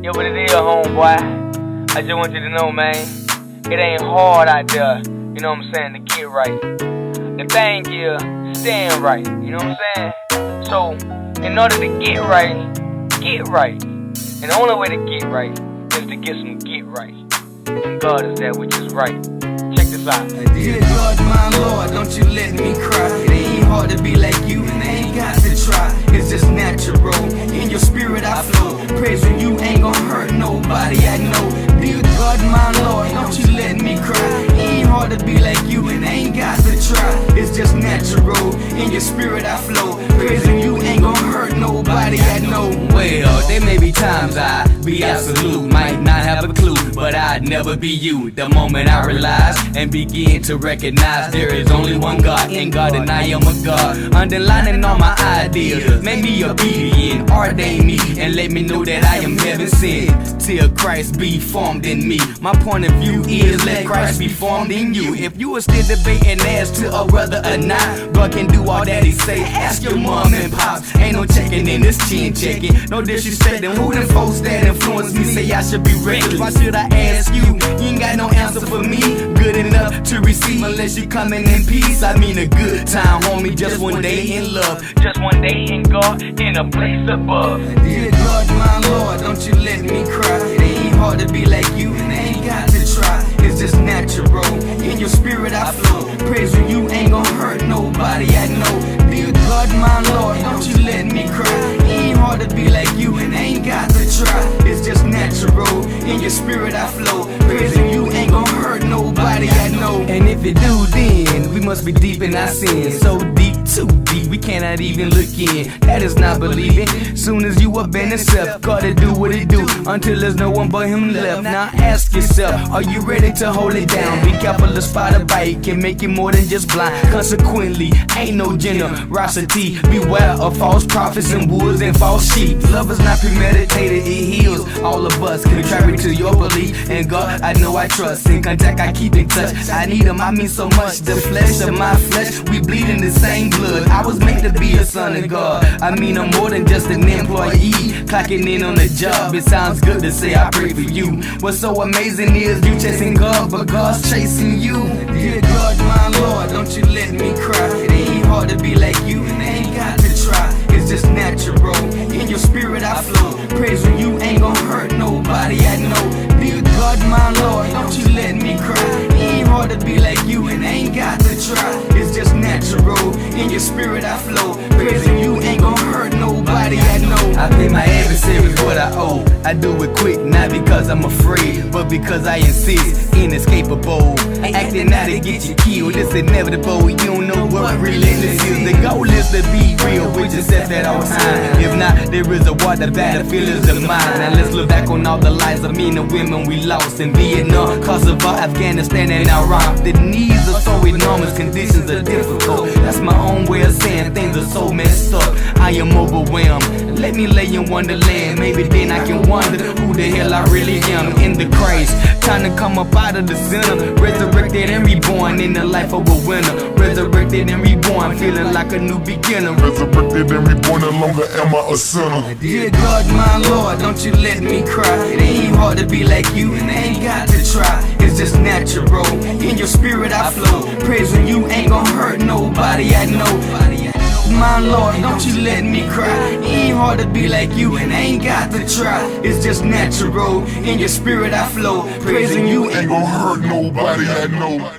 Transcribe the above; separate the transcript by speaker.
Speaker 1: Yeah, what it is, homeboy. I just want you to know, man, it ain't hard out there, you know what I'm saying, to get right. The thing is, staying right, you know what I'm saying? So, in order to get right. And the only way to get right is to get some get right. And God is that which is right. Check this out.
Speaker 2: Dear God, my Lord, don't you let me cry. It ain't hard to be like you, and I ain't got to try. It's just natural. In your spirit I flow. Praising you ain't gonna hurt nobody I know. Dear God, my Lord, don't you let me cry. It ain't hard to be like you, and I ain't got to try. It's just natural. In your spirit I flow. Praising you ain't gonna hurt nobody I know.
Speaker 3: Well, there may be times I be absolute, might not have a clue, but I'd never be you. The moment I realize and begin to recognize there is only one God, and God and I am a God. Underlining all my ideas, make me obedient, ordain me, and let me know that I am heaven sent. Till Christ be formed in me. My point of view is let Christ be formed in you. If you are still debating as to whether or not God can do all that He say, ask your mom and pops. Ain't no checking in this chin checking, no disrespecting. Who them folks that influence me say I should be reckless? Why should I ask you? You ain't got no answer for me. Good enough to receive unless you coming in peace. I mean a good time, homie, just one day in love.
Speaker 1: Just one day in God, in a place above.
Speaker 2: Dear God, my Lord, don't you let me cry. It ain't hard to be like you, and I ain't got to try. It's just natural. In your spirit I flow. Praising you ain't gonna hurt nobody I know. Dear God, my Lord, don't you let me cry. It ain't hard to be like you, and I ain't got to try. It's just natural. In your spirit I flow. Praising you ain't gonna hurt nobody I know.
Speaker 3: And if it do, then we must be deep in our sins. So deep, too deep, we cannot even look in. That is not believing. Soon as you abandon yourself, gotta do what it do until there's no one but Him left. Now ask yourself, are you ready to hold it down? Be careful, the spot a bite can make you more than just blind. Consequently, ain't no generosity. Beware of false prophets and wolves and false sheep. Love is not premeditated, it heals all of us. Contrary to your belief, and God I know I trust. In contact I keep in touch, I need Him, I mean so much. The flesh of my flesh, we bleed in the same blood. I was made to be a son of God. I mean I'm more than just an employee, clocking in on the job. It sounds good to say I pray for you. What's so amazing is you chasing God, but God's chasing you.
Speaker 2: Dear God, my Lord, don't you let me cry. It ain't hard to be like you, and I ain't got to try. It's just natural. In your spirit I flow. Praising you ain't gonna hurt nobody I know. Dear God, my Lord, don't you let me cry. It ain't hard to be like you, and I ain't got to try. It's just natural. In your spirit I flow. Praising you ain't gonna hurt nobody I know.
Speaker 3: I pay my adversaries what I owe. I do it quick, not because I'm afraid, but because I insist. Inescapable, acting out to get you killed. It's inevitable, you don't know what relentless is. The goal is to be real with yourself at all times. If not, there is a war, the battlefield is the mind. Now let's look back on all the lives of men and women we lost in Vietnam, Kosovo, Afghanistan, and Iraq. The needs are so enormous, conditions are difficult. That's my own way of saying things are so messed up. I am overwhelmed. Let me lay in wonderland. Maybe then I can wonder who the hell I really am in the Christ. Time to come up out of the center, resurrected and reborn in the life of a winner. Resurrected and reborn, feeling like a new beginner.
Speaker 4: Resurrected and reborn, no longer am I a sinner.
Speaker 2: Dear God, my Lord, don't you let me cry. It ain't hard to be like you, and I ain't got to try. It's just natural. In your spirit I flow. Praising you ain't gonna hurt nobody I know. My Lord, don't you let me cry. It ain't hard to be like you, and I ain't got to try. It's just natural. In your spirit I flow. Praising you
Speaker 4: Ain't gonna hurt nobody I know.